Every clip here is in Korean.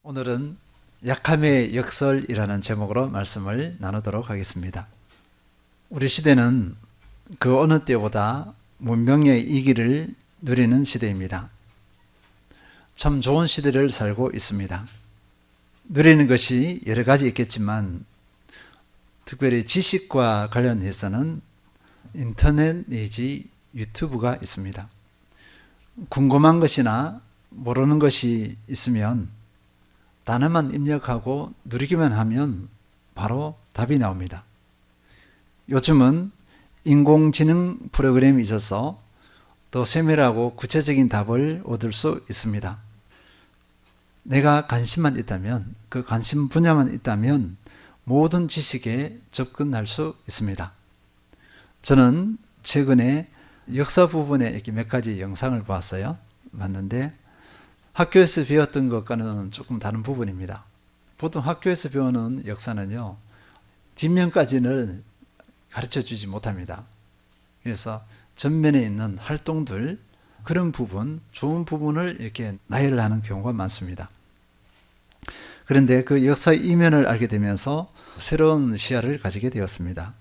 오늘은 약함의 역설이라는 제목으로 말씀을 나누도록 하겠습니다. 우리 시대는 그 어느 때보다 문명의 이기를 누리는 시대입니다. 참 좋은 시대를 살고 있습니다. 누리는 것이 여러 가지 있겠지만 특별히 지식과 관련해서는 인터넷 내지 유튜브가 있습니다. 궁금한 것이나 모르는 것이 있으면 단어만 입력하고 누르기만 하면 바로 답이 나옵니다. 요즘은 인공지능 프로그램이 있어서 더 세밀하고 구체적인 답을 얻을 수 있습니다. 내가 관심만 있다면, 그 관심 분야만 있다면 모든 지식에 접근할 수 있습니다. 저는 최근에 역사 부분에 이렇게 몇 가지 영상을 봤어요. 봤는데 학교에서 배웠던 것과는 조금 다른 부분입니다. 보통 학교에서 배우는 역사는요, 뒷면까지는 가르쳐 주지 못합니다. 그래서 전면에 있는 활동들, 그런 부분, 좋은 부분을 이렇게 나열을 하는 경우가 많습니다. 그런데 그 역사의 이면을 알게 되면서 새로운 시야를 가지게 되었습니다.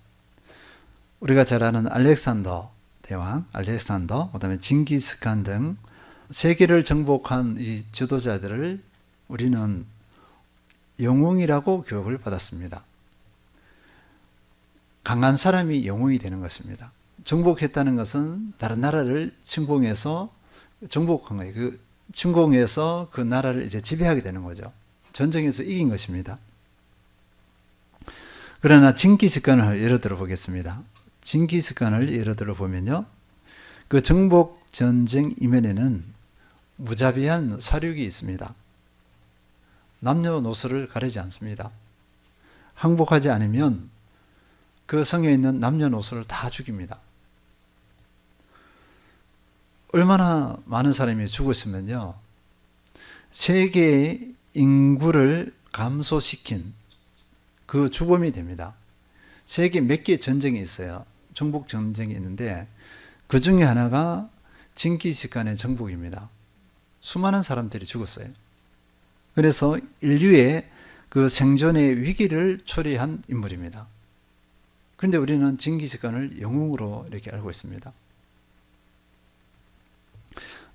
우리가 잘 아는 알렉산더 대왕, 그 다음에 징기스칸 등 세계를 정복한 이 지도자들을 우리는 영웅이라고 교육을 받았습니다. 강한 사람이 영웅이 되는 것입니다. 정복했다는 것은 다른 나라를 침공해서 정복한 거예요. 그 침공해서 그 나라를 이제 지배하게 되는 거죠. 전쟁에서 이긴 것입니다. 그러나 징기스칸을 예를 들어 보겠습니다. 징기스칸을 예를 들어 보면요, 그 정복 전쟁 이면에는 무자비한 사륙이 있습니다. 남녀노소를 가리지 않습니다. 항복하지 않으면 그 성에 있는 남녀노소를 다 죽입니다. 얼마나 많은 사람이 죽었으면요, 세계의 인구를 감소시킨 그 주범이 됩니다. 세계 몇 개의 전쟁이 있어요. 정복 전쟁이 있는데 그 중에 하나가 징기스칸의 정복입니다. 수많은 사람들이 죽었어요. 그래서 인류의 그 생존의 위기를 초래한 인물입니다. 그런데 우리는 징기스칸을 영웅으로 이렇게 알고 있습니다.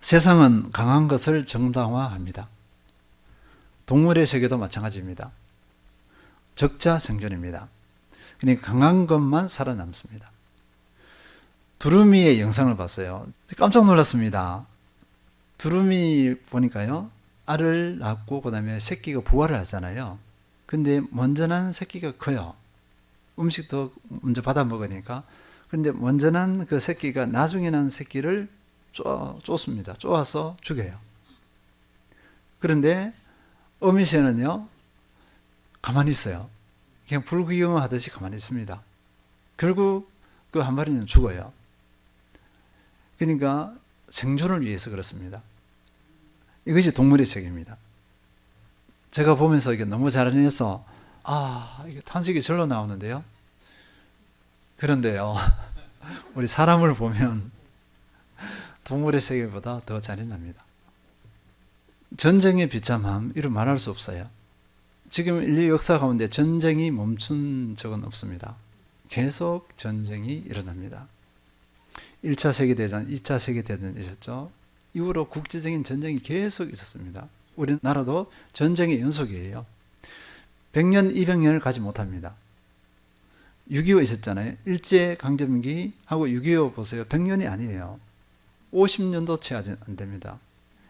세상은 강한 것을 정당화합니다. 동물의 세계도 마찬가지입니다. 적자 생존입니다. 그러니까 강한 것만 살아남습니다. 두루미의 영상을 봤어요. 깜짝 놀랐습니다. 두루미 보니까요, 알을 낳고 그 다음에 새끼가 부화를 하잖아요. 근데 먼저 난 새끼가 커요. 음식도 먼저 받아 먹으니까. 근데 먼저 난 그 새끼가 나중에 난 새끼를 쫓습니다. 쪼아서 죽여요. 그런데 어미새는요, 가만히 있어요. 그냥 불구경하듯이 가만히 있습니다. 결국 그 한 마리는 죽어요. 그러니까 생존을 위해서 그렇습니다. 이것이 동물의 세계입니다. 제가 보면서 이게 너무 잘해서 이게 탄식이 절로 나오는데요. 그런데요, 우리 사람을 보면 동물의 세계보다 더 잔인합니다. 전쟁의 비참함, 이루 말할 수 없어요. 지금 인류 역사 가운데 전쟁이 멈춘 적은 없습니다. 계속 전쟁이 일어납니다. 1차 세계대전, 2차 세계대전 있었죠. 이후로 국제적인 전쟁이 계속 있었습니다. 우리나라도 전쟁의 연속이에요. 100년, 200년을 가지 못합니다. 6.25 있었잖아요. 일제강점기하고 6.25 보세요. 100년이 아니에요. 50년도 채 안 됩니다.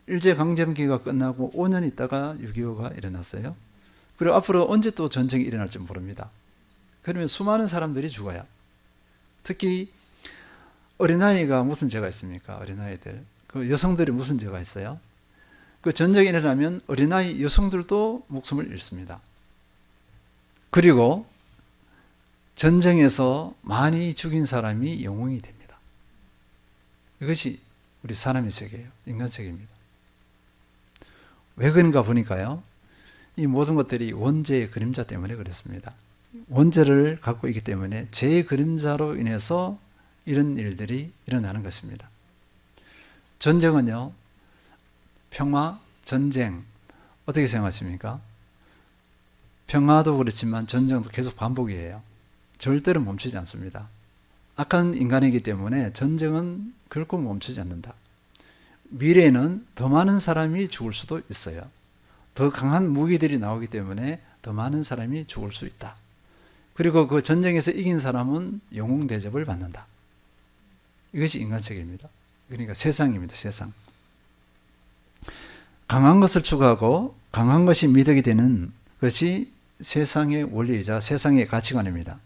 일제강점기가 끝나고 5년 있다가 6.25가 일어났어요. 그리고 앞으로 언제 또 전쟁이 일어날지 모릅니다. 그러면 수많은 사람들이 죽어요. 특히 어린아이가 무슨 죄가 있습니까? 어린아이들. 그 여성들이 무슨 죄가 있어요? 그 전쟁이 일어나면 어린아이 여성들도 목숨을 잃습니다. 그리고 전쟁에서 많이 죽인 사람이 영웅이 됩니다. 이것이 우리 사람의 세계예요. 인간 세계입니다. 왜 그런가 보니까요, 이 모든 것들이 원죄의 그림자 때문에 그렇습니다. 원죄를 갖고 있기 때문에 죄의 그림자로 인해서 이런 일들이 일어나는 것입니다. 전쟁은요, 평화, 전쟁, 어떻게 생각하십니까? 평화도 그렇지만 전쟁도 계속 반복이에요. 절대로 멈추지 않습니다. 악한 인간이기 때문에 전쟁은 결코 멈추지 않는다. 미래에는 더 많은 사람이 죽을 수도 있어요. 더 강한 무기들이 나오기 때문에 더 많은 사람이 죽을 수 있다. 그리고 그 전쟁에서 이긴 사람은 영웅 대접을 받는다. 이것이 인간책입니다. 그러니까 세상입니다. 세상. 강한 것을 추구하고 강한 것이 미덕이 되는 것이 세상의 원리이자 세상의 가치관입니다.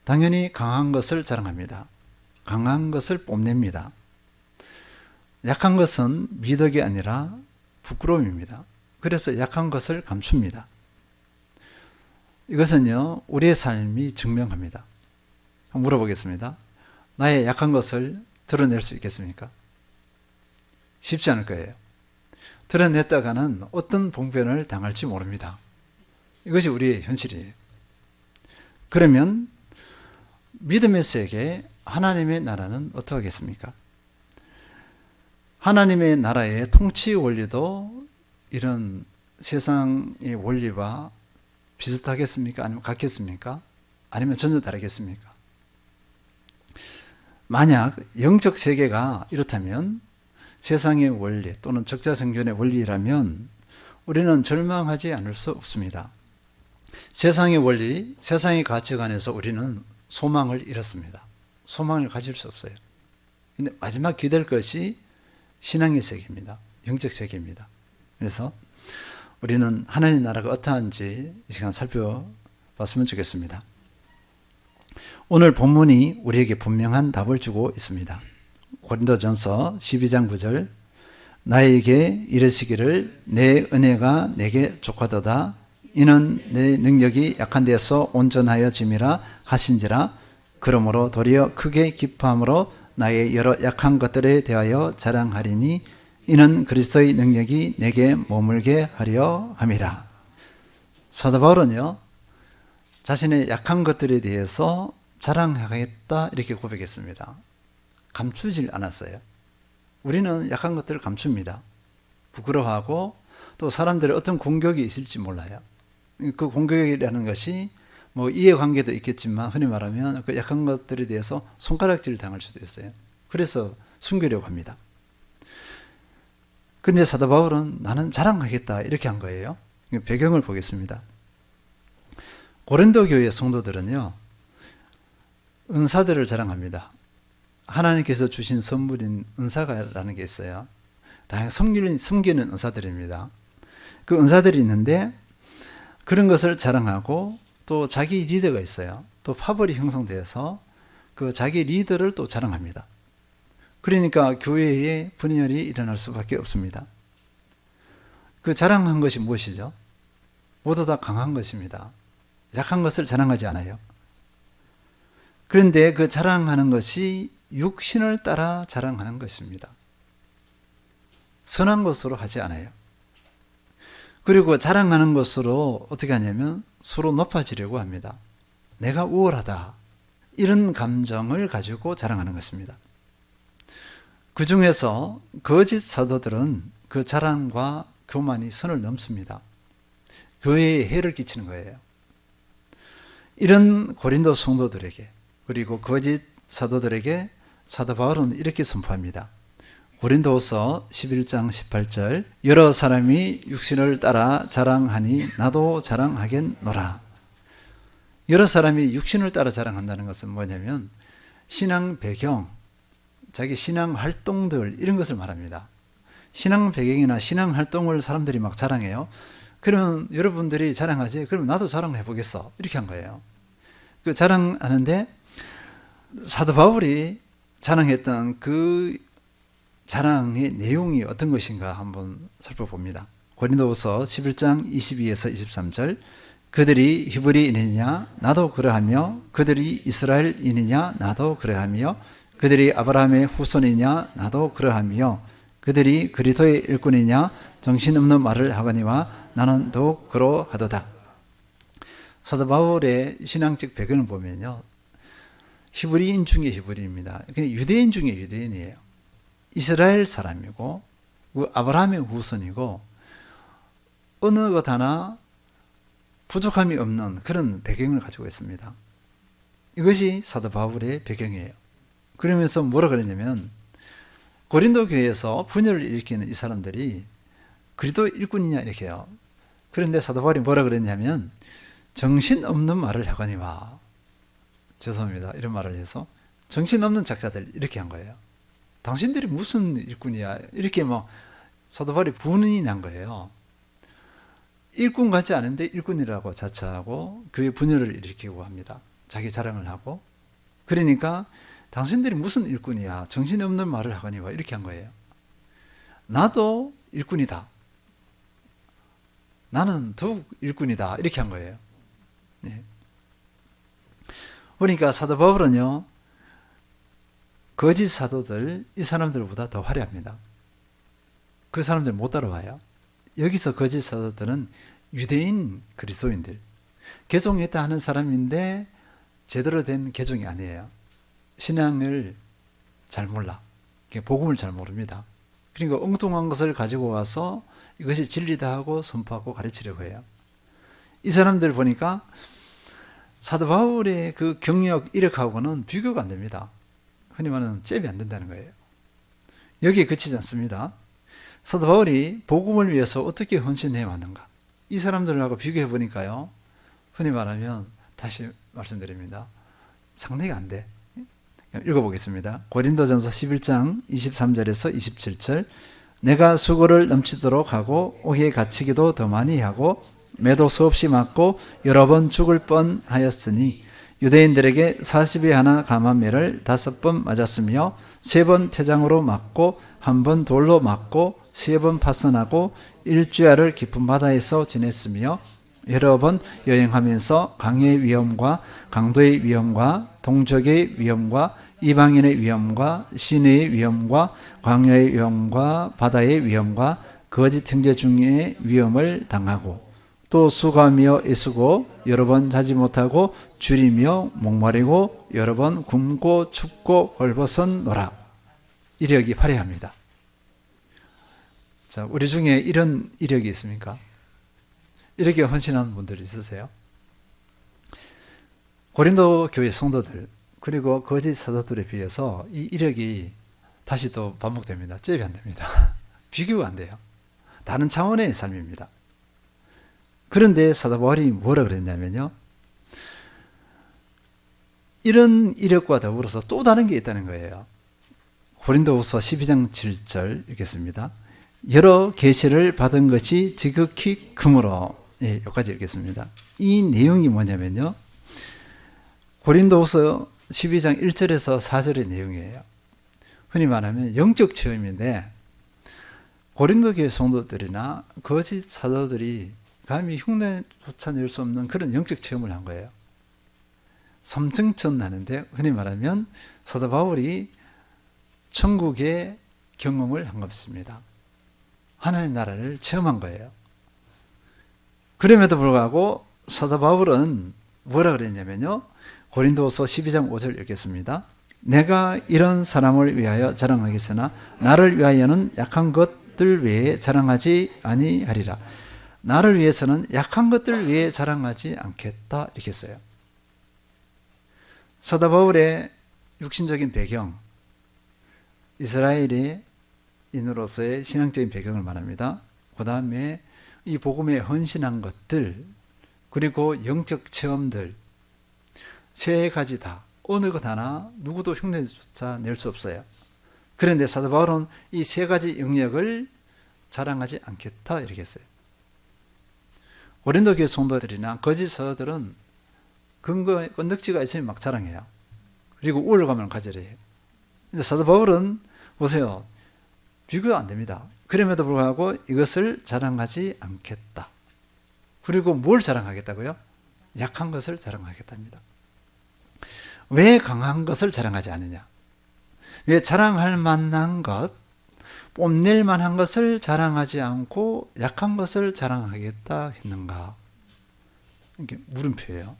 당연히 강한 것을 자랑합니다. 강한 것을 뽐냅니다. 약한 것은 미덕이 아니라 부끄러움입니다. 그래서 약한 것을 감춥니다. 이것은요, 우리의 삶이 증명합니다. 한번 물어보겠습니다. 나의 약한 것을 드러낼 수 있겠습니까? 쉽지 않을 거예요. 드러냈다가는 어떤 봉변을 당할지 모릅니다. 이것이 우리의 현실이에요. 그러면 믿음의 세계, 하나님의 나라는 어떻게 하겠습니까? 하나님의 나라의 통치 원리도 이런 세상의 원리와 비슷하겠습니까? 아니면 같겠습니까? 아니면 전혀 다르겠습니까? 만약 영적 세계가 이렇다면 세상의 원리 또는 적자생존의 원리라면 우리는 절망하지 않을 수 없습니다. 세상의 원리, 세상의 가치관에서 우리는 소망을 잃었습니다. 소망을 가질 수 없어요. 근데 마지막 기댈 것이 신앙의 세계입니다. 영적 세계입니다. 그래서 우리는 하나님 나라가 어떠한지 이 시간 살펴봤으면 좋겠습니다. 오늘 본문이 우리에게 분명한 답을 주고 있습니다. 고린도전서 12장 9절 나에게 이르시기를 내 은혜가 내게 족하도다 이는 내 능력이 약한 데서 온전하여 짐이라 하신지라 그러므로 도리어 크게 기뻐함으로 나의 여러 약한 것들에 대하여 자랑하리니 이는 그리스도의 능력이 내게 머물게 하려 함이라. 사도 바울은요, 자신의 약한 것들에 대해서 자랑하겠다 이렇게 고백했습니다. 감추질 않았어요. 우리는 약한 것들을 감춥니다. 부끄러워하고 또 사람들의 어떤 공격이 있을지 몰라요. 그 공격이라는 것이 뭐 이해관계도 있겠지만 흔히 말하면 그 약한 것들에 대해서 손가락질 당할 수도 있어요. 그래서 숨기려고 합니다. 근데 사도 바울은 나는 자랑하겠다 이렇게 한 거예요. 배경을 보겠습니다. 고린도 교회 성도들은요, 은사들을 자랑합니다. 하나님께서 주신 선물인 은사가라는 게 있어요. 다양한 섬기는 은사들입니다. 그 은사들이 있는데 그런 것을 자랑하고 또 자기 리더가 있어요. 또 파벌이 형성되어서 그 자기 리더를 또 자랑합니다. 그러니까 교회에 분열이 일어날 수밖에 없습니다. 그 자랑한 것이 무엇이죠? 모두 다 강한 것입니다. 약한 것을 자랑하지 않아요. 그런데 그 자랑하는 것이 육신을 따라 자랑하는 것입니다. 선한 것으로 하지 않아요. 그리고 자랑하는 것으로 어떻게 하냐면 서로 높아지려고 합니다. 내가 우월하다. 이런 감정을 가지고 자랑하는 것입니다. 그 중에서 거짓 사도들은 그 자랑과 교만이 선을 넘습니다. 교회에 해를 끼치는 거예요. 이런 고린도 성도들에게 그리고 거짓 사도들에게 사도 바울은 이렇게 선포합니다. 고린도후서 11장 18절 여러 사람이 육신을 따라 자랑하니 나도 자랑하겠노라. 여러 사람이 육신을 따라 자랑한다는 것은 뭐냐면 신앙 배경, 자기 신앙 활동들 이런 것을 말합니다. 신앙 배경이나 신앙 활동을 사람들이 막 자랑해요. 그러면 여러분들이 자랑하지? 그럼 나도 자랑해 보겠어. 이렇게 한 거예요. 그 자랑하는데 사도 바울이 자랑했던 그 자랑의 내용이 어떤 것인가 한번 살펴봅니다. 고린도후서 11장 22에서 23절 그들이 히브리인이냐 나도 그러하며 그들이 이스라엘인이냐 나도 그러하며 그들이 아브라함의 후손이냐 나도 그러하며 그들이 그리스도의 일꾼이냐 정신없는 말을 하거니와 나는 더욱 그러하도다. 사도 바울의 신앙적 배경을 보면요, 히브리인 중에 히브리인입니다. 유대인 중에 유대인이에요. 이스라엘 사람이고 아브라함의 후손이고 어느 것 하나 부족함이 없는 그런 배경을 가지고 있습니다. 이것이 사도 바울의 배경이에요. 그러면서 뭐라 그랬냐면 고린도 교회에서 분열을 일으키는 이 사람들이 그리스도 일꾼이냐 이렇게 해요. 그런데 사도 바울이 뭐라 그랬냐면 정신없는 말을 하거니와, 죄송합니다, 이런 말을 해서 정신없는 작자들 이렇게 한 거예요. 당신들이 무슨 일꾼이야 이렇게 사도 바울이 분이 난 거예요. 일꾼 같지 않은데 일꾼이라고 자처하고 교회 분열을 일으키고 합니다. 자기 자랑을 하고. 그러니까 당신들이 무슨 일꾼이야, 정신없는 말을 하거니와 이렇게 한 거예요. 나도 일꾼이다, 나는 더욱 일꾼이다 이렇게 한 거예요. 네. 그러니까 사도 바울은요, 거짓 사도들, 이 사람들보다 더 화려합니다. 그 사람들 못 따라와요. 여기서 거짓 사도들은 유대인 그리스도인들, 개종했다 하는 사람인데 제대로 된 개종이 아니에요. 신앙을 잘 몰라, 복음을 잘 모릅니다. 그러니까 엉뚱한 것을 가지고 와서 이것이 진리다 하고 선포하고 가르치려고 해요. 이 사람들 보니까 사도 바울의 그 경력, 이력하고는 비교가 안 됩니다. 흔히 말하는 잽이 안 된다는 거예요. 여기에 그치지 않습니다. 사도 바울이 복음을 위해서 어떻게 헌신해 왔는가, 이 사람들하고 비교해 보니까요, 흔히 말하면 다시 말씀드립니다, 상대가 안 돼. 읽어보겠습니다. 고린도전서 11장 23절에서 27절. 내가 수고를 넘치도록 하고 옥에 갇히기도 더 많이 하고 매도 수없이 맞고 여러 번 죽을 뻔하였으니 유대인들에게 40에 하나 감한 매를 5번 맞았으며 3번 태장으로 맞고 1번 돌로 맞고 3번 파선하고 일주야를 깊은 바다에서 지냈으며 여러 번 여행하면서 강의 위험과 강도의 위험과 동족의 위험과 이방인의 위험과 시내의 위험과 광야의 위험과 바다의 위험과 거짓 형제 중에 위험을 당하고 또 수고하며 애쓰고 여러 번 자지 못하고 줄이며 목마르고 여러 번 굶고 춥고 헐벗었노라. 이력이 화려합니다. 자, 우리 중에 이런 이력이 있습니까? 이렇게 헌신하는 분들 있으세요? 고린도 교회 성도들 그리고 거짓 사도들에 비해서 이 이력이 다시 또 반복됩니다. 잽이 안 됩니다. 비교가 안 돼요. 다른 차원의 삶입니다. 그런데 사도 바울이 뭐라 그랬냐면요, 이런 이력과 더불어서 또 다른 게 있다는 거예요. 고린도후서 12장 7절 읽겠습니다. 여러 계시를 받은 것이 지극히 크므로, 여기까지 읽겠습니다. 이 내용이 뭐냐면요, 고린도후서 12장 1절에서 4절의 내용이에요. 흔히 말하면 영적 체험인데 고린도 교회 성도들이나 거짓 사도들이 감히 흉내조차 낼 수 없는 그런 영적 체험을 한 거예요. 삼층천 나는데 흔히 말하면 사도 바울이 천국의 경험을 한 것입니다. 하나님 나라를 체험한 거예요. 그럼에도 불구하고 사도 바울은 뭐라 그랬냐면요, 고린도서 12장 5절 읽겠습니다. 내가 이런 사람을 위하여 자랑하겠으나 나를 위하여는 약한 것들 외에 자랑하지 아니하리라. 나를 위해서는 약한 것들 외에 자랑하지 않겠다 이렇게 했어요. 사도 바울의 육신적인 배경, 이스라엘의 인으로서의 신앙적인 배경을 말합니다. 그 다음에 이 복음에 헌신한 것들, 그리고 영적 체험들, 세 가지 다 어느 것 하나 누구도 흉내조차 낼 수 없어요. 그런데 사도 바울은 이 세 가지 영역을 자랑하지 않겠다 이렇게 했어요. 고린도 교회 성도들이나 거짓 사도들은 근거, 건덕지가 있으면 막 자랑해요. 그리고 우월감을 가져래요. 근데 사도 바울은 보세요, 비교가 안 됩니다. 그럼에도 불구하고 이것을 자랑하지 않겠다. 그리고 뭘 자랑하겠다고요? 약한 것을 자랑하겠답니다. 왜 강한 것을 자랑하지 않느냐? 왜 자랑할 만한 것, 뽐낼 만한 것을 자랑하지 않고 약한 것을 자랑하겠다 했는가? 이게 물음표예요.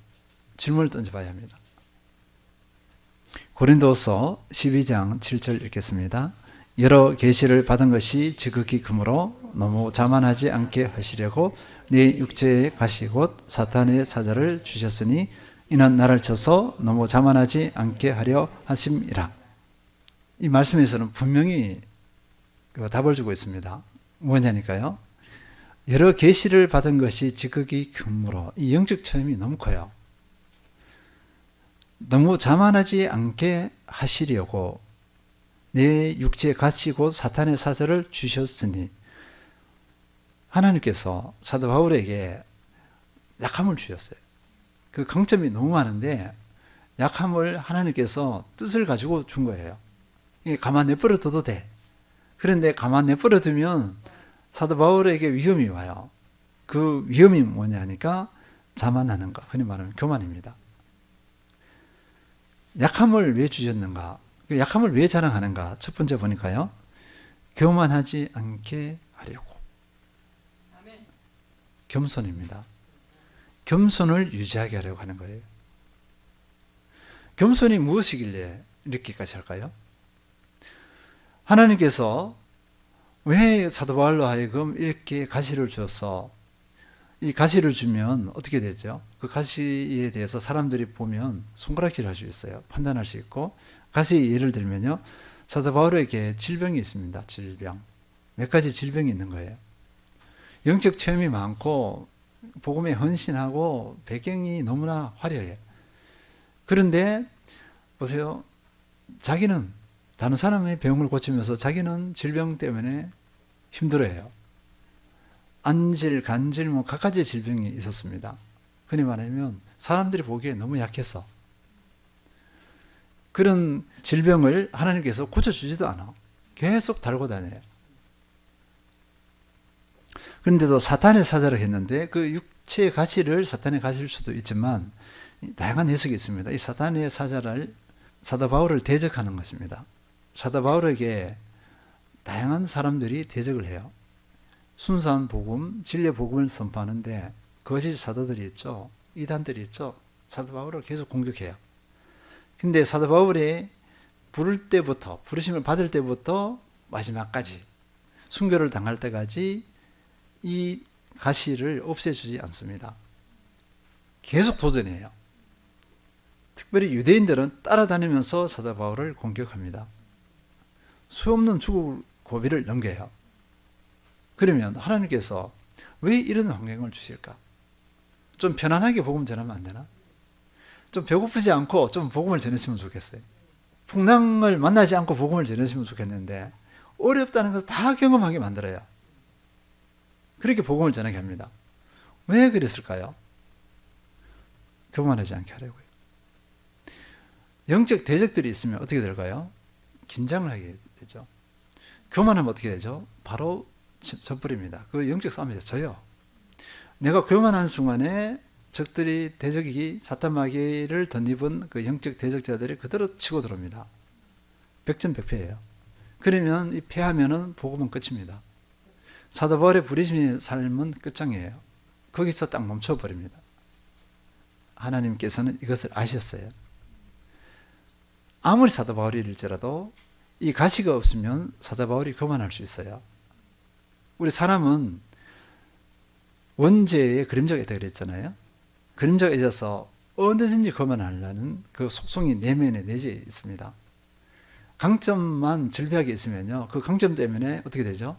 질문을 던져봐야 합니다. 고린도서 12장 7절 읽겠습니다. 여러 계시를 받은 것이 지극히 크므로 너무 자만하지 않게 하시려고 네 육체에 가시 곧 사탄의 사자를 주셨으니 이는 나를 쳐서 너무 자만하지 않게 하려 하심이라. 이 말씀에서는 분명히 답을 주고 있습니다. 뭐냐니까요? 여러 계시를 받은 것이 지극히 크므로 이 영적 체험이 너무 커요. 너무 자만하지 않게 하시려고 내 육체에 갇히고 사탄의 사자를 주셨으니, 하나님께서 사도 바울에게 약함을 주셨어요. 그 강점이 너무 많은데 약함을 하나님께서 뜻을 가지고 준 거예요. 이게 가만 내버려 둬도 돼. 그런데 가만 내버려 두면 사도 바울에게 위험이 와요. 그 위험이 뭐냐 하니까 자만하는 것, 흔히 말하면 교만입니다. 약함을 왜 주셨는가? 그 약함을 왜 자랑하는가? 첫 번째 보니까요, 교만하지 않게 하려고. 겸손입니다. 겸손을 유지하게 하려고 하는 거예요. 겸손이 무엇이길래 이렇게까지 할까요? 하나님께서 왜 사도 바울로 하여금 이렇게 가시를 줘서, 이 가시를 주면 어떻게 되죠? 그 가시에 대해서 사람들이 보면 손가락질 할 수 있어요. 판단할 수 있고, 가시 예를 들면요, 사도 바울에게 질병이 있습니다. 질병. 몇 가지 질병이 있는 거예요. 영적 체험이 많고 복음에 헌신하고 배경이 너무나 화려해요. 그런데 보세요. 자기는 다른 사람의 병을 고치면서 자기는 질병 때문에 힘들어해요. 안질, 간질, 뭐 각가지 질병이 있었습니다. 흔히 말하면 사람들이 보기에 너무 약해서. 그런 질병을 하나님께서 고쳐주지도 않아. 계속 달고 다녀요. 그런데도 사탄의 사자를 했는데 그 육체의 가시를 사탄의 가시일 수도 있지만 다양한 해석이 있습니다. 이 사탄의 사자를 사도 바울을 대적하는 것입니다. 사도 바울에게 다양한 사람들이 대적을 해요. 순수한 복음, 진리의 복음을 선포하는데 거짓 사도들이 있죠. 이단들이 있죠. 사도 바울을 계속 공격해요. 근데 사도 바울이 부를 때부터, 부르심을 받을 때부터 마지막까지, 순교를 당할 때까지 이 가시를 없애주지 않습니다. 계속 도전해요. 특별히 유대인들은 따라다니면서 사도 바울을 공격합니다. 수없는 죽을 고비를 넘겨요. 그러면 하나님께서 왜 이런 환경을 주실까? 좀 편안하게 복음 전하면 안 되나? 좀 배고프지 않고 좀 복음을 전했으면 좋겠어요. 풍랑을 만나지 않고 복음을 전했으면 좋겠는데 어렵다는 걸 다 경험하게 만들어요. 그렇게 복음을 전하게 합니다. 왜 그랬을까요? 교만하지 않게 하려고요. 영적 대적들이 있으면 어떻게 될까요? 긴장을 하게 되죠. 교만하면 어떻게 되죠? 바로 져버립니다. 그 영적 싸움에서 져요. 내가 교만하는 순간에 적들이, 대적이 사탄 마귀를 덧입은 그 영적 대적자들이 그대로 치고 들어옵니다. 백전백패예요. 그러면 이 패하면은 복음은 끝입니다. 사도 바울의 부르심의 삶은 끝장이에요. 거기서 딱 멈춰버립니다. 하나님께서는 이것을 아셨어요. 아무리 사도 바울일지라도 이 가시가 없으면 사도 바울이 교만할 수 있어요. 우리 사람은 원죄의 그림자가 있다고 그랬잖아요. 그림자가 있어서 언제든지 교만하려는 그 속성이 내면에 내재해 있습니다. 강점만 절벽에 있으면요, 그 강점 때문에 어떻게 되죠?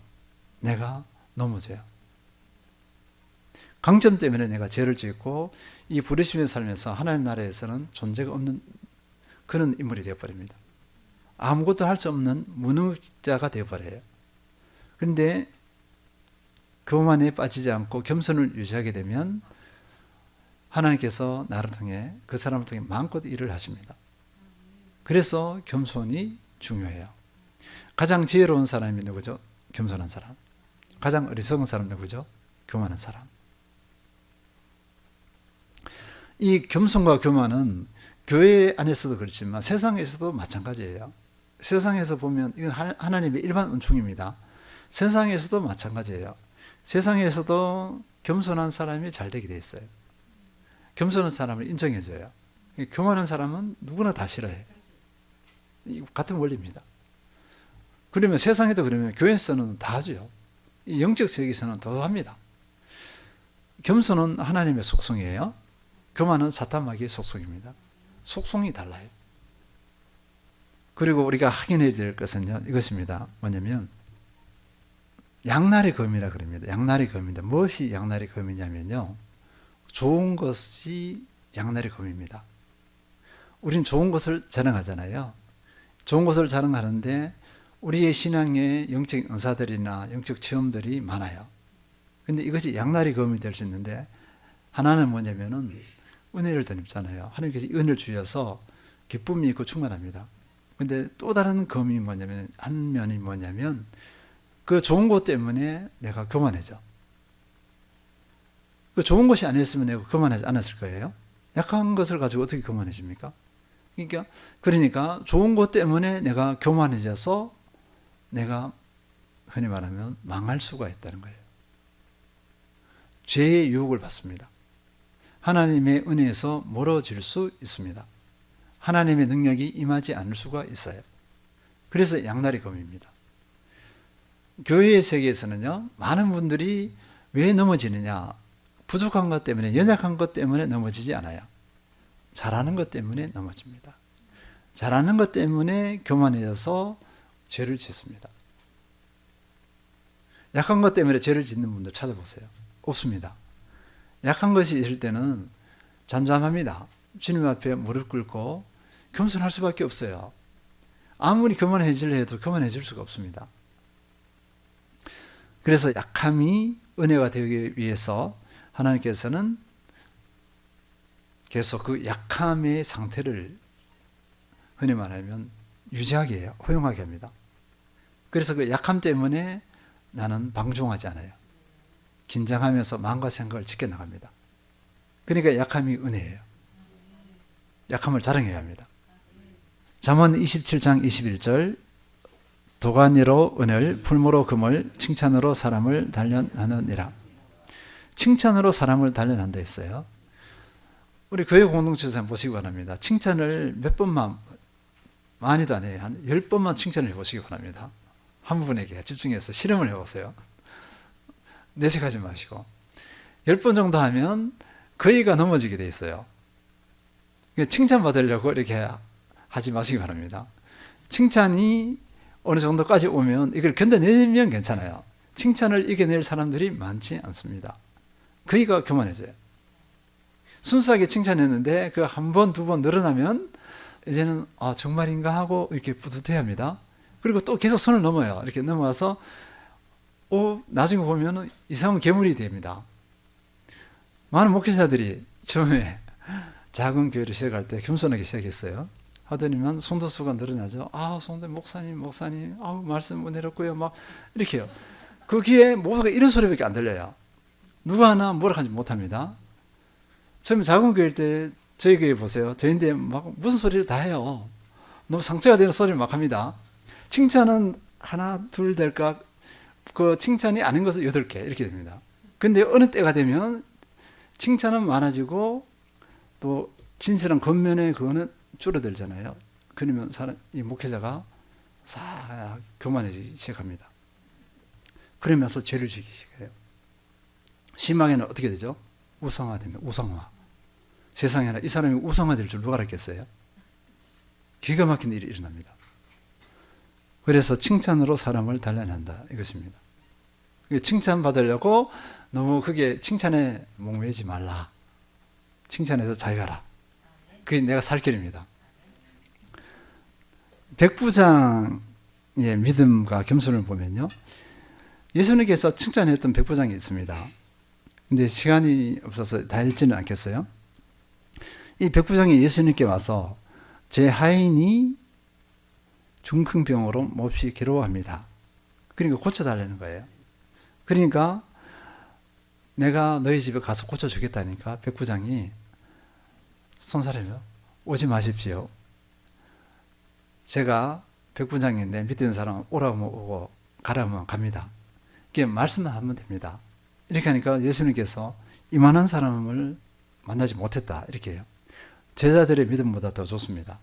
내가 넘어져요. 강점 때문에 내가 죄를 짓고 이 부르심의 삶에서 하나님 나라에서는 존재가 없는 그런 인물이 되어버립니다. 아무것도 할 수 없는 무능자가 되어버려요. 그런데 교만에 빠지지 않고 겸손을 유지하게 되면 하나님께서 나를 통해, 그 사람을 통해 마음껏 일을 하십니다. 그래서 겸손이 중요해요. 가장 지혜로운 사람이 누구죠? 겸손한 사람. 가장 어리석은 사람 누구죠? 교만한 사람. 이 겸손과 교만은 교회 안에서도 그렇지만 세상에서도 마찬가지예요. 세상에서 보면 이건 하나님의 일반 은총입니다. 세상에서도 마찬가지예요. 세상에서도 겸손한 사람이 잘 되게 돼 있어요. 겸손한 사람을 인정해줘요. 교만한 사람은 누구나 다 싫어해. 같은 원리입니다. 그러면 세상에도 그러면 교회에서는 다 하죠. 이 영적 세계에서는 더합니다. 겸손은 하나님의 속성이에요. 교만은 사탄 마귀의 속성입니다. 속성이 달라요. 그리고 우리가 확인해야 될 것은요, 이것입니다. 뭐냐면 양날의 검이라 그럽니다. 양날의 검인데 무엇이 양날의 검이냐면요, 좋은 것이 양날의 검입니다. 우린 좋은 것을 자랑하잖아요. 좋은 것을 자랑하는데 우리의 신앙의 영적 은사들이나 영적 체험들이 많아요. 근데 이것이 양날의 검이 될 수 있는데, 하나는 뭐냐면은 은혜를 덧입잖아요. 하나님께서 은혜를 주셔서 기쁨이 있고 충만합니다. 근데 또 다른 검이 뭐냐면, 한 면이 뭐냐면 그 좋은 것 때문에 내가 교만해져. 그 좋은 것이 아니었으면 내가 교만하지 않았을 거예요. 약한 것을 가지고 어떻게 교만해집니까? 그러니까 좋은 것 때문에 내가 교만해져서 내가 흔히 말하면 망할 수가 있다는 거예요. 죄의 유혹을 받습니다. 하나님의 은혜에서 멀어질 수 있습니다. 하나님의 능력이 임하지 않을 수가 있어요. 그래서 양날의 검입니다. 교회의 세계에서는요, 많은 분들이 왜 넘어지느냐? 부족한 것 때문에, 연약한 것 때문에 넘어지지 않아요. 잘하는 것 때문에 넘어집니다. 잘하는 것 때문에 교만해져서 죄를 짓습니다. 약한 것 때문에 죄를 짓는 분들 찾아보세요. 없습니다. 약한 것이 있을 때는 잠잠합니다. 주님 앞에 무릎 꿇고 겸손할 수밖에 없어요. 아무리 교만해지려 해도 교만해질 수가 없습니다. 그래서 약함이 은혜가 되기 위해서 하나님께서는 계속 그 약함의 상태를 흔히 말하면 유지하게 해요. 허용하게 합니다. 그래서 그 약함 때문에 나는 방종하지 않아요. 긴장하면서 마음과 생각을 지켜나갑니다. 그러니까 약함이 은혜예요. 약함을 자랑해야 합니다. 잠언 27장 21절, 도가니로 은을, 풀무로 금을, 칭찬으로 사람을 단련하느니라. 칭찬으로 사람을 단련한다 했어요. 우리 교회 공동체에서 한번 보시기 바랍니다. 칭찬을 몇 번만, 많이도 아니에요. 한 10번만 칭찬을 해보시기 바랍니다. 한 분에게 집중해서 실험을 해보세요. 내색하지 마시고 10번 정도 하면 거의가 넘어지게 돼 있어요. 칭찬받으려고 이렇게 하지 마시기 바랍니다. 칭찬이 어느 정도까지 오면 이걸 견뎌내면 괜찮아요. 칭찬을 이겨낼 사람들이 많지 않습니다. 거의가 교만해져요. 순수하게 칭찬했는데 그 한 번, 두 번 늘어나면 이제는 정말인가 하고 이렇게 뿌듯해야 합니다. 그리고 또 계속 선을 넘어요. 이렇게 넘어와서 나중에 보면 이상한 괴물이 됩니다. 많은 목회자들이 처음에 작은 교회를 시작할 때 겸손하게 시작했어요. 하더니만 성도수가 늘어나죠. 성도 목사님, 말씀 은혜롭고요. 막 이렇게요. 그 귀에 모두가 이런 소리밖에 안 들려요. 누가 하나 뭐라 하지 못합니다. 처음에 작은 교회일 때 저희 교회 보세요. 저희인데 막 무슨 소리를 다 해요. 너무 상처가 되는 소리를 막 합니다. 칭찬은 하나, 둘 될까? 그 칭찬이 아닌 것은 8개 이렇게 됩니다. 근데 어느 때가 되면 칭찬은 많아지고 또 진실한 겉면에 그거는 줄어들잖아요. 그러면 이 목회자가 싹 교만해지기 시작합니다. 그러면서 죄를 지기 시작해요. 심하게는 어떻게 되죠? 우상화되면 우상화. 세상에나 이 사람이 우상화될 줄 누가 알았겠어요? 기가 막힌 일이 일어납니다. 그래서 칭찬으로 사람을 단련한다 이것입니다. 칭찬받으려고 너무 크게 칭찬에 목매지 말라. 칭찬해서 자유하라. 그게 내가 살 길입니다. 백부장의 믿음과 겸손을 보면요, 예수님께서 칭찬했던 백부장이 있습니다. 근데 시간이 없어서 다 읽지는 않겠어요. 이 백부장이 예수님께 와서 제 하인이 중풍병으로 몹시 괴로워합니다. 그러니까 고쳐달라는 거예요. 그러니까 내가 너희 집에 가서 고쳐주겠다니까 백부장이 손사래며 오지 마십시오. 제가 백부장인데 밑에 있는 사람 오라면 오고 가라면 갑니다. 이게 말씀만 하면 됩니다. 이렇게 하니까 예수님께서 이만한 사람을 만나지 못했다 이렇게 해요. 제자들의 믿음보다 더 좋습니다.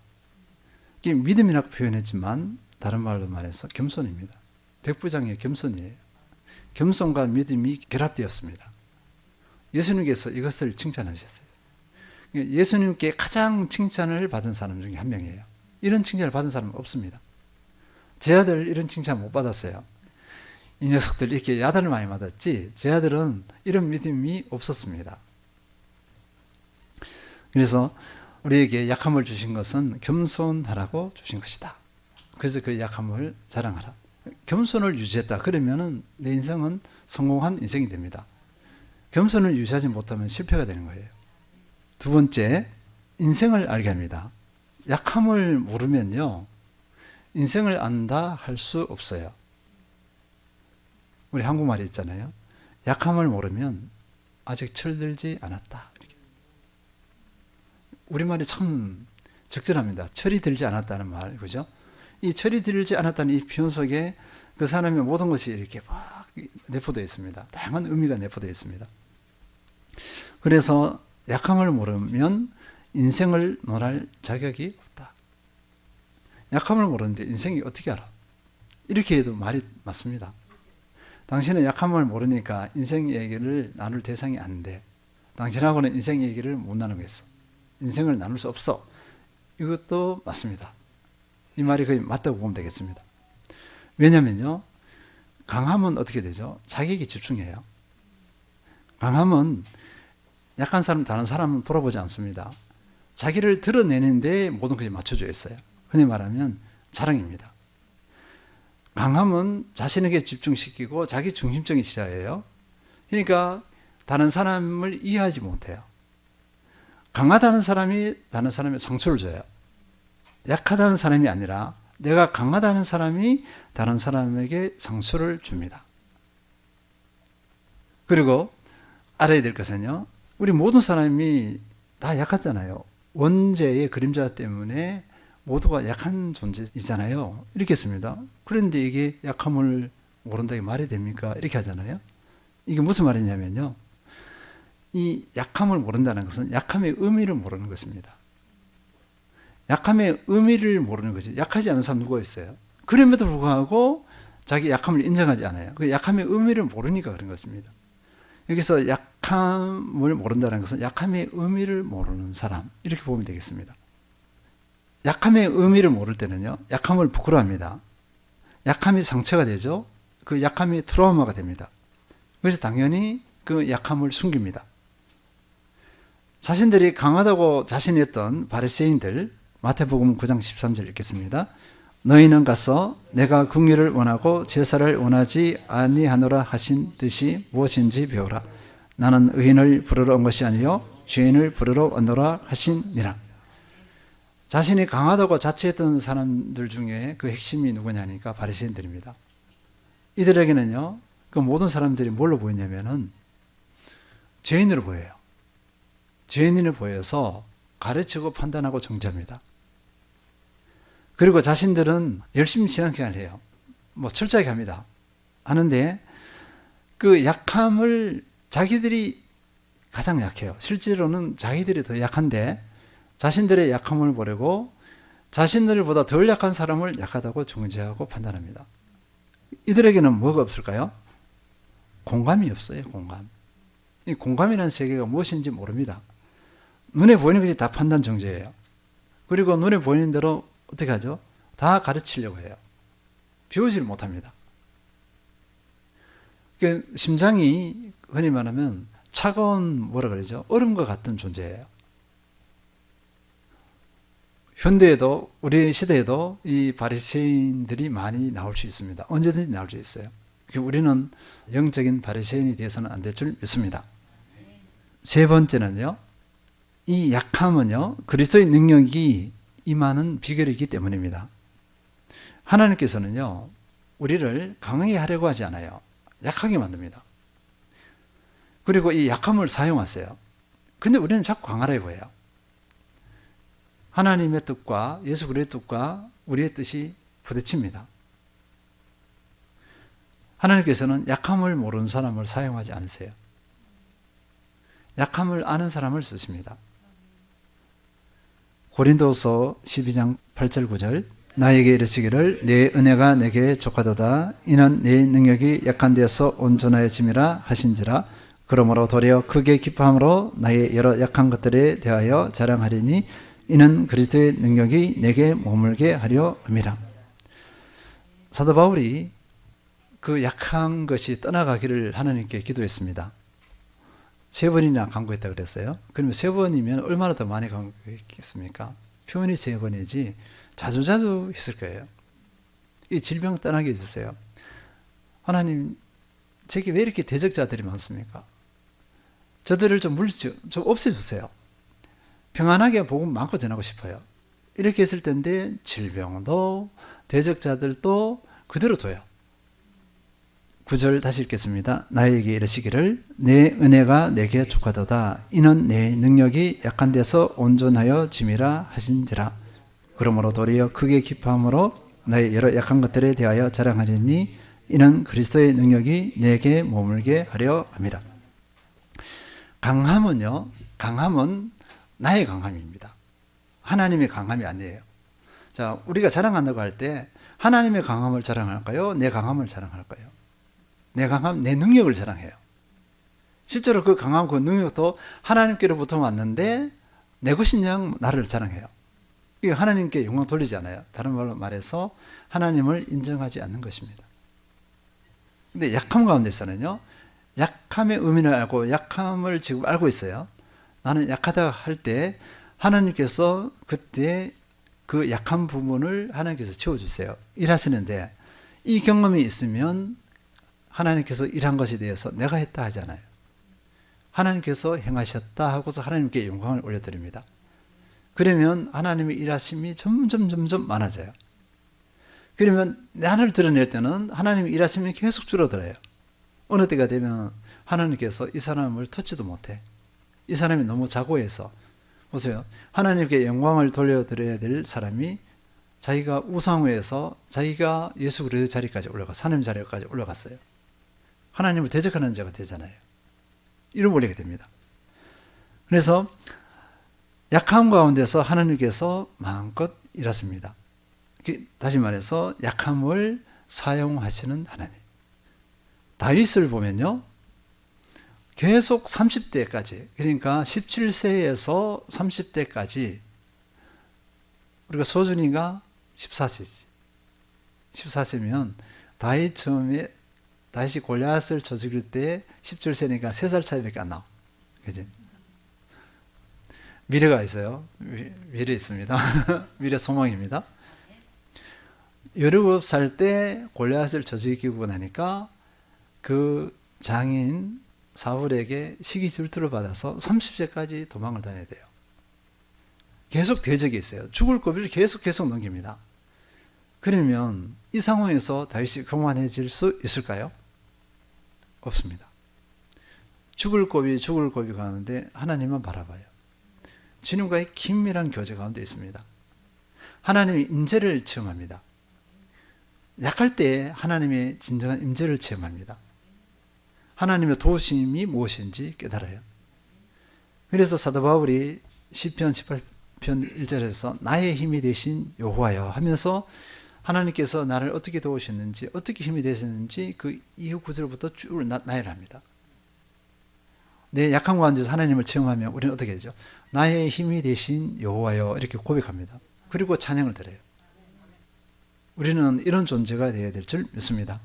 이게 믿음이라고 표현했지만 다른 말로 말해서 겸손입니다. 백부장의 겸손이에요. 겸손과 믿음이 결합되었습니다. 예수님께서 이것을 칭찬하셨어요. 예수님께 가장 칭찬을 받은 사람 중에 한 명이에요. 이런 칭찬을 받은 사람은 없습니다. 제 아들 이런 칭찬 못 받았어요. 이 녀석들 이렇게 야단을 많이 맞았지 제 아들은 이런 믿음이 없었습니다. 그래서 우리에게 약함을 주신 것은 겸손하라고 주신 것이다. 그래서 그 약함을 자랑하라. 겸손을 유지했다. 그러면은 내 인생은 성공한 인생이 됩니다. 겸손을 유지하지 못하면 실패가 되는 거예요. 두 번째, 인생을 알게 합니다. 약함을 모르면요, 인생을 안다 할 수 없어요. 우리 한국말이 있잖아요. 약함을 모르면 아직 철들지 않았다. 우리말이 참 적절합니다. 철이 들지 않았다는 말, 그죠? 이 철이 들지 않았다는 이 표현 속에 그 사람의 모든 것이 이렇게 막 내포되어 있습니다. 다양한 의미가 내포되어 있습니다. 그래서 약함을 모르면 인생을 논할 자격이 없다. 약함을 모르는데 인생이 어떻게 알아? 이렇게 해도 말이 맞습니다. 당신은 약함을 모르니까 인생 얘기를 나눌 대상이 안 돼. 당신하고는 인생 얘기를 못 나누겠어. 인생을 나눌 수 없어. 이것도 맞습니다. 이 말이 거의 맞다고 보면 되겠습니다. 왜냐면요, 강함은 어떻게 되죠? 자기에게 집중해요. 강함은 약한 사람, 다른 사람은 돌아보지 않습니다. 자기를 드러내는데 모든 것이 맞춰져 있어요. 흔히 말하면 자랑입니다. 강함은 자신에게 집중시키고 자기 중심적인 시야예요. 그러니까 다른 사람을 이해하지 못해요. 강하다는 사람이 다른 사람의 상처를 줘요. 약하다는 사람이 아니라 내가 강하다는 사람이 다른 사람에게 상처를 줍니다. 그리고 알아야 될 것은요, 우리 모든 사람이 다 약하잖아요. 원죄의 그림자 때문에 모두가 약한 존재이잖아요. 이렇게 했습니다. 그런데 이게 약함을 모른다고 말이 됩니까? 이렇게 하잖아요. 이게 무슨 말이냐면요, 이 약함을 모른다는 것은 약함의 의미를 모르는 것입니다. 약함의 의미를 모르는 거죠. 약하지 않은 사람 누가 있어요? 그럼에도 불구하고 자기 약함을 인정하지 않아요. 그 약함의 의미를 모르니까 그런 것입니다. 여기서 약함을 모른다는 것은 약함의 의미를 모르는 사람, 이렇게 보면 되겠습니다. 약함의 의미를 모를 때는요, 약함을 부끄러워합니다. 약함이 상처가 되죠. 그 약함이 트라우마가 됩니다. 그래서 당연히 그 약함을 숨깁니다. 자신들이 강하다고 자신했던 바리새인들, 마태복음 9장 13절 읽겠습니다. 너희는 가서 내가 긍휼을 원하고 제사를 원하지 아니하노라 하신 듯이 무엇인지 배우라. 나는 의인을 부르러 온 것이 아니요 죄인을 부르러 왔노라 하시니라. 자신이 강하다고 자처했던 사람들 중에 그 핵심이 누구냐니까 바리새인들입니다. 이들에게는요, 그 모든 사람들이 뭘로 보이냐면은 죄인으로 보여요. 죄인으로 보여서 가르치고 판단하고 정죄합니다. 그리고 자신들은 열심히 신앙생활을 해요. 뭐 철저하게 합니다. 하는데 그 약함을 자기들이 가장 약해요. 실제로는 자기들이 더 약한데 자신들의 약함을 보려고 자신들보다 덜 약한 사람을 약하다고 정죄하고 판단합니다. 이들에게는 뭐가 없을까요? 공감이 없어요. 공감. 이 공감이라는 세계가 무엇인지 모릅니다. 눈에 보이는 것이 다 판단 정죄예요. 그리고 눈에 보이는 대로 어떻게 하죠? 다 가르치려고 해요. 비우지를 못합니다. 그러니까 심장이 흔히 말하면 차가운 뭐라 그러죠? 얼음과 같은 존재예요. 현대에도 우리 시대에도 이 바리새인들이 많이 나올 수 있습니다. 언제든지 나올 수 있어요. 우리는 영적인 바리새인이 되어서는 안 될 줄 믿습니다. 세 번째는요, 이 약함은요, 그리스도의 능력이 임하는 비결이기 때문입니다. 하나님께서는요, 우리를 강하게 하려고 하지 않아요. 약하게 만듭니다. 그리고 이 약함을 사용하세요. 근데 우리는 자꾸 강하려 보여요. 하나님의 뜻과 예수 그리스도의 뜻과 우리의 뜻이 부딪힙니다. 하나님께서는 약함을 모르는 사람을 사용하지 않으세요. 약함을 아는 사람을 쓰십니다. 고린도서 12장 8절 9절 나에게 이르시기를 내 은혜가 내게 족하도다. 이는 내 능력이 약한 데서 온전하여짐이라 하신지라. 그러므로 도리어 크게 기뻐함으로 나의 여러 약한 것들에 대하여 자랑하리니 이는 그리스도의 능력이 내게 머물게 하려 함이라. 사도 바울이 그 약한 것이 떠나가기를 하나님께 기도했습니다. 3번이나 간구했다고 그랬어요. 그러면 3번이면 얼마나 더 많이 간구했겠습니까? 표현이 3번이지 자주자주 했을 거예요. 이 질병 떠나게 해주세요. 하나님, 제게 왜 이렇게 대적자들이 많습니까? 저들을 좀 없애주세요. 평안하게 복음 많고 전하고 싶어요. 이렇게 했을 텐데 질병도 대적자들도 그대로 둬요. 9절 다시 읽겠습니다. 나에게 이르시기를 내 은혜가 내게 족하도다. 이는 내 능력이 약한 데서 온전하여 짐이라 하신지라. 그러므로 도리어 크게 기뻐함으로 나의 여러 약한 것들에 대하여 자랑하리니 이는 그리스도의 능력이 내게 머물게 하려 함이라. 강함은요, 강함은 나의 강함입니다. 하나님의 강함이 아니에요. 자, 우리가 자랑한다고 할 때 하나님의 강함을 자랑할까요? 내 강함을 자랑할까요? 내 강함, 내 능력을 자랑해요. 실제로 그 강함, 그 능력도 하나님께로부터 왔는데 내 것인 양 나를 자랑해요. 이게 하나님께 영광 돌리지 않아요. 다른 말로 말해서 하나님을 인정하지 않는 것입니다. 근데 약함 가운데서는요, 약함의 의미를 알고 약함을 지금 알고 있어요. 나는 약하다 할 때 하나님께서 그때 그 약한 부분을 하나님께서 채워주세요. 일하시는데 이 경험이 있으면 하나님께서 일한 것에 대해서 내가 했다 하잖아요. 하나님께서 행하셨다 하고서 하나님께 영광을 올려드립니다. 그러면 하나님의 일하심이 점점 많아져요. 그러면 나를 드러낼 때는 하나님의 일하심이 계속 줄어들어요. 어느 때가 되면 하나님께서 이 사람을 터치도 못해. 이 사람이 너무 자고해서. 보세요. 하나님께 영광을 돌려드려야 될 사람이 자기가 우상회에서 자기가 예수 그리스도의 자리까지 올라가서 하나님 자리까지 올라갔어요. 하나님을 대적하는 자가 되잖아요. 잃어버리게 됩니다. 그래서 약함 가운데서 하나님께서 마음껏 일하십니다. 다시 말해서 약함을 사용하시는 하나님. 다윗을 보면요, 계속 30대까지, 그러니까 17세에서 30대까지, 우리가 소준이가 14세지. 14세면 다윗 처음에 다윗이 골리앗을 쳐 죽일 때 17세니까 3살 차이밖에 안 나와. 그지? 미래가 있어요. 미래 있습니다. 미래 소망입니다. 17살 때 골리앗을 쳐 죽이고 나니까 그 장인 사울에게 시기 질투를 받아서 30세까지 도망을 다녀야 돼요. 계속 대적이 있어요. 죽을 고비를 계속 넘깁니다. 그러면 이 상황에서 다윗이 교만해질 수 있을까요? 없습니다. 죽을 고비 가는데 하나님만 바라봐요. 주님과의 긴밀한 교제 가운데 있습니다. 하나님의 임재를 체험합니다. 약할 때 하나님의 진정한 임재를 체험합니다. 하나님의 도우심이 무엇인지 깨달아요. 그래서 사도 바울이 시편 18편 1절에서 나의 힘이 되신 여호와여 하면서 하나님께서 나를 어떻게 도우셨는지, 어떻게 힘이 되셨는지 그 이후 구절부터 쭉 나열을 합니다. 내 약한 가운데서 하나님을 체험하면 우리는 어떻게 되죠? 나의 힘이 되신 여호와여 이렇게 고백합니다. 그리고 찬양을 드려요. 우리는 이런 존재가 되어야 될 줄 믿습니다.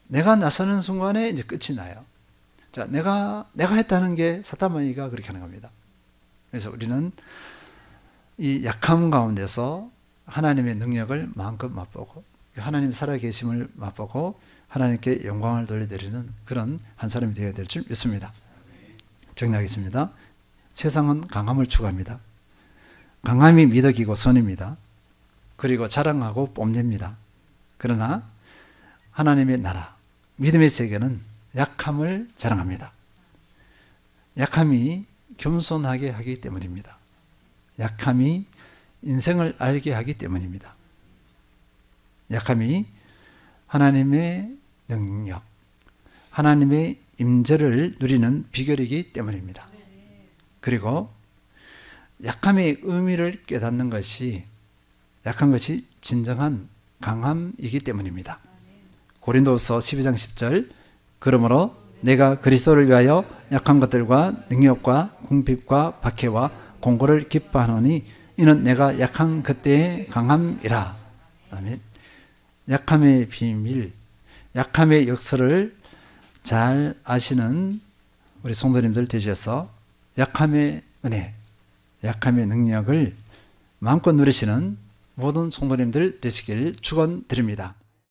내가 나서는 순간에 이제 끝이 나요. 자, 내가 했다는 게 사탄마귀가 그렇게 하는 겁니다. 그래서 우리는 이 약함 가운데서 하나님의 능력을 마음껏 맛보고 하나님 살아계심을 맛보고 하나님께 영광을 돌려드리는 그런 한 사람이 되어야 될 줄 믿습니다. 정리하겠습니다. 세상은 강함을 추구합니다. 강함이 미덕이고 선입니다. 그리고 자랑하고 뽐냅니다. 그러나 하나님의 나라, 믿음의 세계는 약함을 자랑합니다. 약함이 겸손하게 하기 때문입니다. 약함이 인생을 알게 하기 때문입니다. 약함이 하나님의 능력, 하나님의 임재를 누리는 비결이기 때문입니다. 그리고 약함의 의미를 깨닫는 것이, 약한 것이 진정한 강함이기 때문입니다. 고린도후서 12장 10절 그러므로 내가 그리스도를 위하여 약한 것들과 능력과 궁핍과 박해와 공고를 기뻐하노니 이는 내가 약한 그때의 강함이라. 아멘. 약함의 비밀, 약함의 역사를 잘 아시는 우리 성도님들 되셔서 약함의 은혜, 약함의 능력을 마음껏 누리시는 모든 성도님들 되시길 축원드립니다.